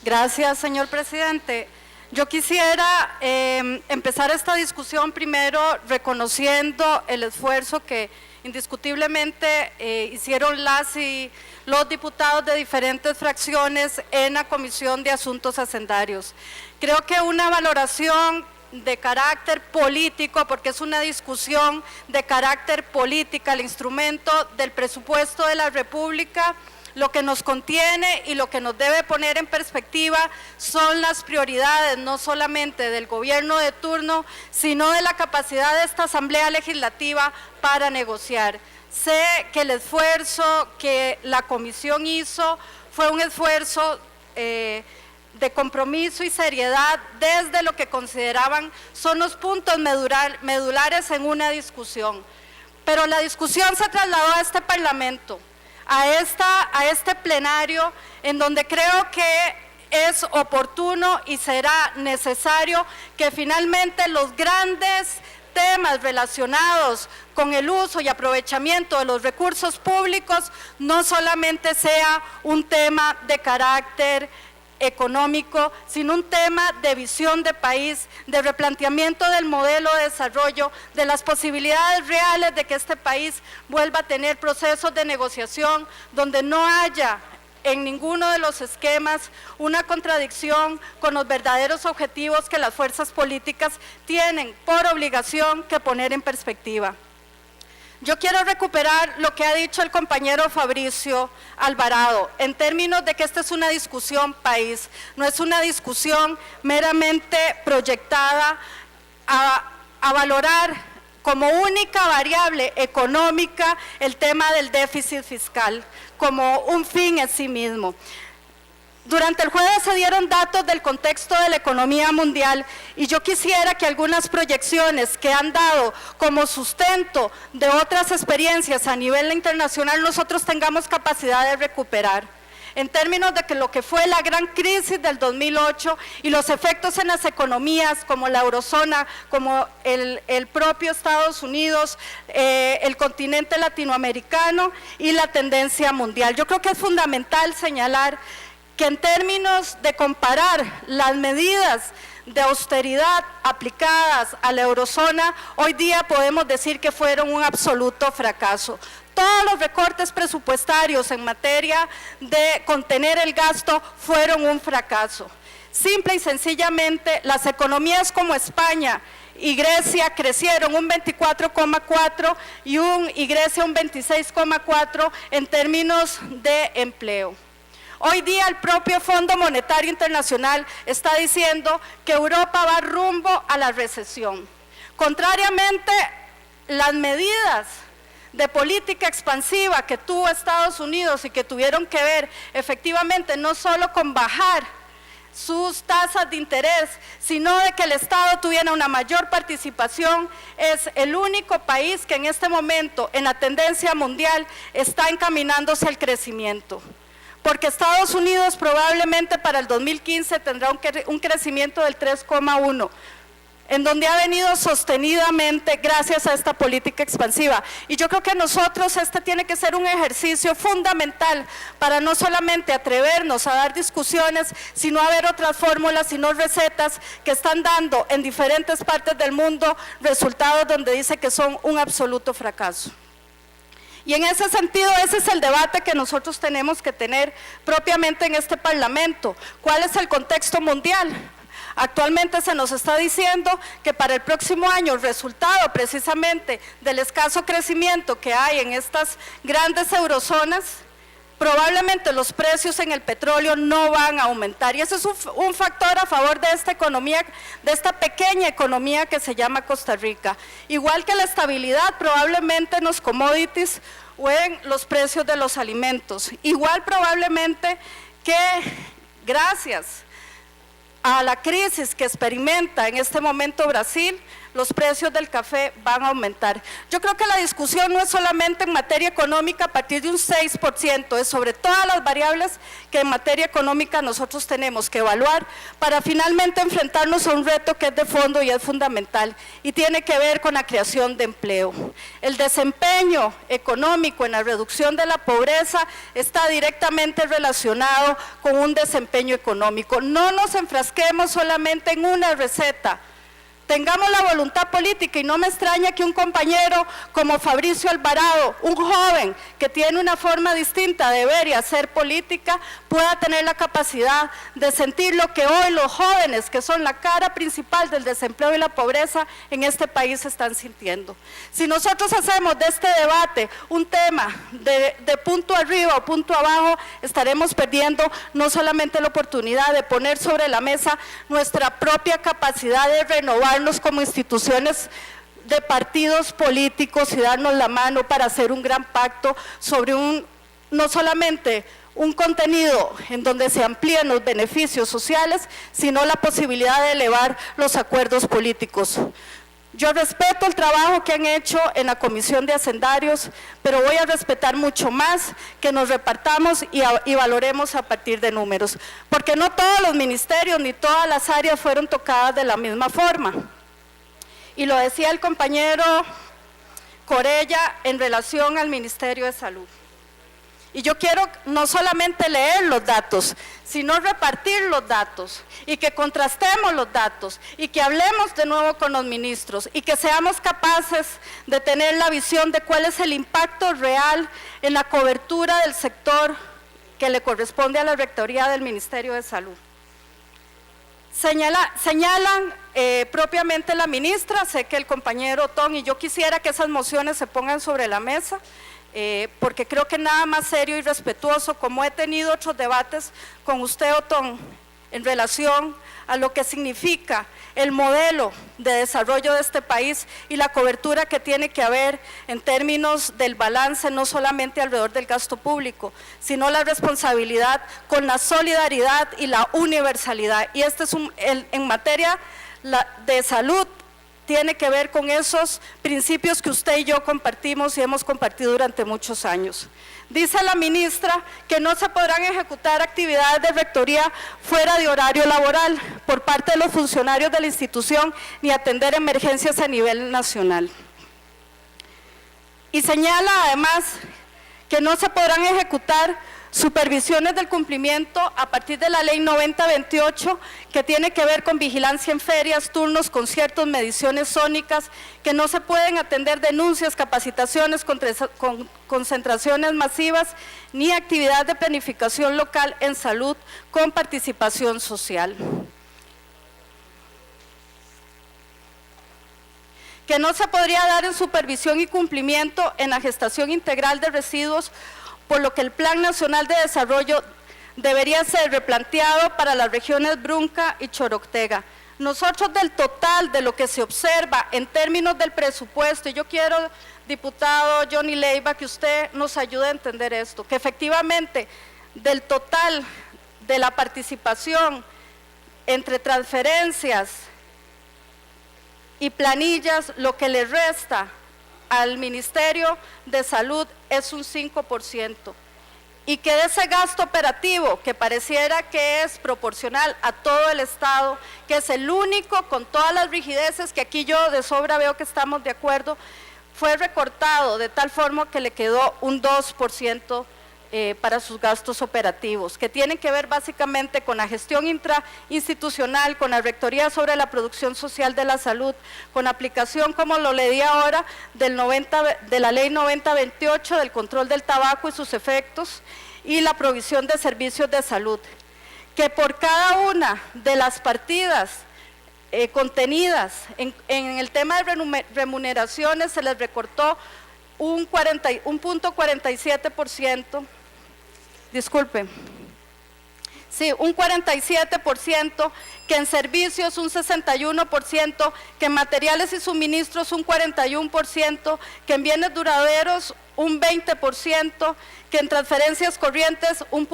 Gracias, señor presidente. Yo quisiera empezar esta discusión primero reconociendo el esfuerzo que indiscutiblemente hicieron las y los diputados de diferentes fracciones en la Comisión de Asuntos Hacendarios. Creo que una valoración de carácter político, porque es una discusión de carácter política, el instrumento del presupuesto de la República, lo que nos contiene y lo que nos debe poner en perspectiva son las prioridades, no solamente del gobierno de turno, sino de la capacidad de esta Asamblea Legislativa para negociar. Sé que el esfuerzo que la Comisión hizo fue un esfuerzo de compromiso y seriedad desde lo que consideraban son los puntos medulares en una discusión. Pero la discusión se trasladó a este Parlamento, a este plenario, en donde creo que es oportuno y será necesario que finalmente los grandes temas relacionados con el uso y aprovechamiento de los recursos públicos no solamente sea un tema de carácter económico, sino un tema de visión de país, de replanteamiento del modelo de desarrollo, de las posibilidades reales de que este país vuelva a tener procesos de negociación donde no haya en ninguno de los esquemas una contradicción con los verdaderos objetivos que las fuerzas políticas tienen por obligación que poner en perspectiva. Yo quiero recuperar lo que ha dicho el compañero Fabricio Alvarado, en términos de que esta es una discusión país, no es una discusión meramente proyectada a valorar como única variable económica el tema del déficit fiscal, como un fin en sí mismo. Durante el jueves se dieron datos del contexto de la economía mundial y yo quisiera que algunas proyecciones que han dado como sustento de otras experiencias a nivel internacional nosotros tengamos capacidad de recuperar. En términos de que lo que fue la gran crisis del 2008 y los efectos en las economías como la eurozona, como el propio Estados Unidos, el continente latinoamericano y la tendencia mundial. Yo creo que es fundamental señalar que en términos de comparar las medidas de austeridad aplicadas a la eurozona, hoy día podemos decir que fueron un absoluto fracaso. Todos los recortes presupuestarios en materia de contener el gasto fueron un fracaso. Simple y sencillamente, las economías como España y Grecia crecieron un 24,4 y Grecia un 26,4 en términos de empleo. Hoy día el propio Fondo Monetario Internacional está diciendo que Europa va rumbo a la recesión. Contrariamente, las medidas de política expansiva que tuvo Estados Unidos y que tuvieron que ver efectivamente no solo con bajar sus tasas de interés, sino de que el Estado tuviera una mayor participación, es el único país que en este momento en la tendencia mundial está encaminándose al crecimiento. Porque Estados Unidos probablemente para el 2015 tendrá un crecimiento del 3,1%, en donde ha venido sostenidamente gracias a esta política expansiva. Y yo creo que nosotros este tiene que ser un ejercicio fundamental para no solamente atrevernos a dar discusiones, sino a ver otras fórmulas y no recetas que están dando en diferentes partes del mundo resultados donde dice que son un absoluto fracaso. Y en ese sentido, ese es el debate que nosotros tenemos que tener propiamente en este Parlamento. ¿Cuál es el contexto mundial? Actualmente se nos está diciendo que para el próximo año, el resultado precisamente del escaso crecimiento que hay en estas grandes eurozonas, probablemente los precios en el petróleo no van a aumentar. Y ese es un factor a favor de esta economía, de esta pequeña economía que se llama Costa Rica. Igual que la estabilidad probablemente en los commodities o en los precios de los alimentos. Igual probablemente que gracias a la crisis que experimenta en este momento Brasil, los precios del café van a aumentar. Yo creo que la discusión no es solamente en materia económica a partir de un 6%, es sobre todas las variables que en materia económica nosotros tenemos que evaluar para finalmente enfrentarnos a un reto que es de fondo y es fundamental y tiene que ver con la creación de empleo. El desempeño económico en la reducción de la pobreza está directamente relacionado con un desempeño económico. No nos enfrasquemos solamente en una receta. Tengamos la voluntad política y no me extraña que un compañero como Fabricio Alvarado, un joven que tiene una forma distinta de ver y hacer política, pueda tener la capacidad de sentir lo que hoy los jóvenes, que son la cara principal del desempleo y la pobreza en este país, están sintiendo. Si nosotros hacemos de este debate un tema de punto arriba o punto abajo, estaremos perdiendo no solamente la oportunidad de poner sobre la mesa nuestra propia capacidad de renovar como instituciones de partidos políticos y darnos la mano para hacer un gran pacto sobre no solamente un contenido en donde se amplíen los beneficios sociales, sino la posibilidad de elevar los acuerdos políticos. Yo respeto el trabajo que han hecho en la Comisión de Hacendarios, pero voy a respetar mucho más que nos repartamos y valoremos a partir de números, porque no todos los ministerios ni todas las áreas fueron tocadas de la misma forma. Y lo decía el compañero Corella en relación al Ministerio de Salud. Y yo quiero no solamente leer los datos, sino repartir los datos y que contrastemos los datos y que hablemos de nuevo con los ministros y que seamos capaces de tener la visión de cuál es el impacto real en la cobertura del sector que le corresponde a la Rectoría del Ministerio de Salud. Señalan propiamente la ministra, sé que el compañero Otón, y yo quisiera que esas mociones se pongan sobre la mesa, porque creo que nada más serio y respetuoso, como he tenido otros debates con usted, Otón, en relación a lo que significa el modelo de desarrollo de este país y la cobertura que tiene que haber en términos del balance, no solamente alrededor del gasto público, sino la responsabilidad con la solidaridad y la universalidad. Y este es en materia de salud, tiene que ver con esos principios que usted y yo compartimos y hemos compartido durante muchos años. Dice la ministra que no se podrán ejecutar actividades de rectoría fuera de horario laboral por parte de los funcionarios de la institución ni atender emergencias a nivel nacional. Y señala además que no se podrán ejecutar supervisiones del cumplimiento a partir de la ley 9028, que tiene que ver con vigilancia en ferias, turnos, conciertos, mediciones sónicas, que no se pueden atender denuncias, capacitaciones, concentraciones masivas, ni actividad de planificación local en salud con participación social. Que no se podría dar en supervisión y cumplimiento en la gestación integral de residuos, por lo que el Plan Nacional de Desarrollo debería ser replanteado para las regiones Brunca y Chorotega. Nosotros del total de lo que se observa en términos del presupuesto, y yo quiero, diputado Johnny Leiva, que usted nos ayude a entender esto, que efectivamente del total de la participación entre transferencias y planillas, lo que le resta al Ministerio de Salud es un 5%, y que de ese gasto operativo, que pareciera que es proporcional a todo el Estado, que es el único con todas las rigideces que aquí yo de sobra veo que estamos de acuerdo, fue recortado de tal forma que le quedó un 2% para sus gastos operativos, que tienen que ver básicamente con la gestión intrainstitucional, con la rectoría sobre la producción social de la salud, con aplicación, como lo leí ahora, de la ley 9028, del control del tabaco y sus efectos, y la provisión de servicios de salud, que por cada una de las partidas contenidas en el tema de remuneraciones se les recortó un 0.47%, disculpe, sí, un 47%, que en servicios un 61%, que en materiales y suministros un 41%, que en bienes duraderos un 20%, que en transferencias corrientes un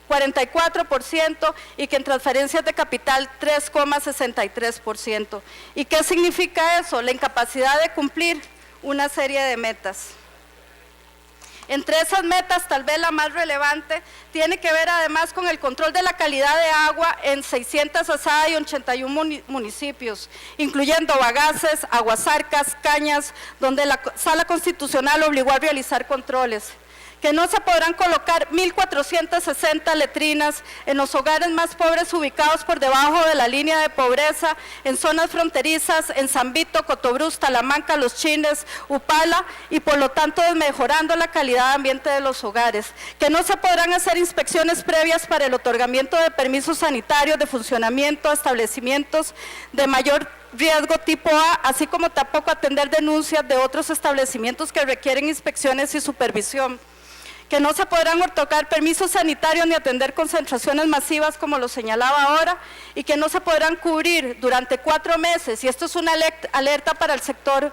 44% y que en transferencias de capital 3,63%. ¿Y qué significa eso? La incapacidad de cumplir una serie de metas. Entre esas metas, tal vez la más relevante, tiene que ver además con el control de la calidad de agua en 600 asadas y 81 municipios, incluyendo Bagaces, Aguasarcas, Cañas, donde la Sala Constitucional obligó a realizar controles. Que no se podrán colocar 1.460 letrinas en los hogares más pobres ubicados por debajo de la línea de pobreza, en zonas fronterizas, en San Vito, Cotobruz, Talamanca, Los Chines, Upala, y por lo tanto desmejorando la calidad de ambiente de los hogares. Que no se podrán hacer inspecciones previas para el otorgamiento de permisos sanitarios de funcionamiento a establecimientos de mayor riesgo tipo A, así como tampoco atender denuncias de otros establecimientos que requieren inspecciones y supervisión. Que no se podrán otorgar permisos sanitarios ni atender concentraciones masivas como lo señalaba ahora, y que no se podrán cubrir durante 4 meses, y esto es una alerta para el sector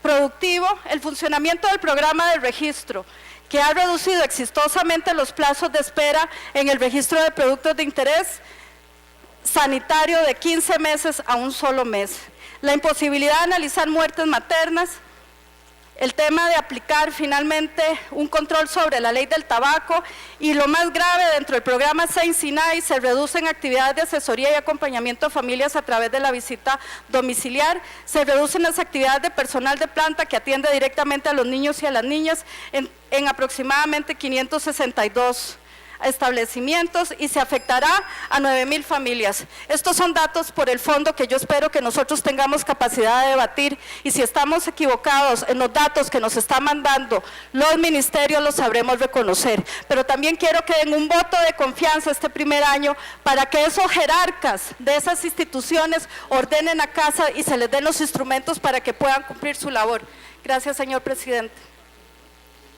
productivo, el funcionamiento del programa de registro, que ha reducido exitosamente los plazos de espera en el registro de productos de interés sanitario de 15 meses a un solo mes. La imposibilidad de analizar muertes maternas, el tema de aplicar finalmente un control sobre la ley del tabaco, y lo más grave, dentro del programa Saint Sinai se reducen actividades de asesoría y acompañamiento a familias a través de la visita domiciliar, se reducen las actividades de personal de planta que atiende directamente a los niños y a las niñas en aproximadamente 562 establecimientos, y se afectará a 9,000 familias. Estos son datos por el fondo que yo espero que nosotros tengamos capacidad de debatir, y si estamos equivocados en los datos que nos están mandando los ministerios, los sabremos reconocer. Pero también quiero que den un voto de confianza este primer año para que esos jerarcas de esas instituciones ordenen a casa y se les den los instrumentos para que puedan cumplir su labor. Gracias, señor presidente.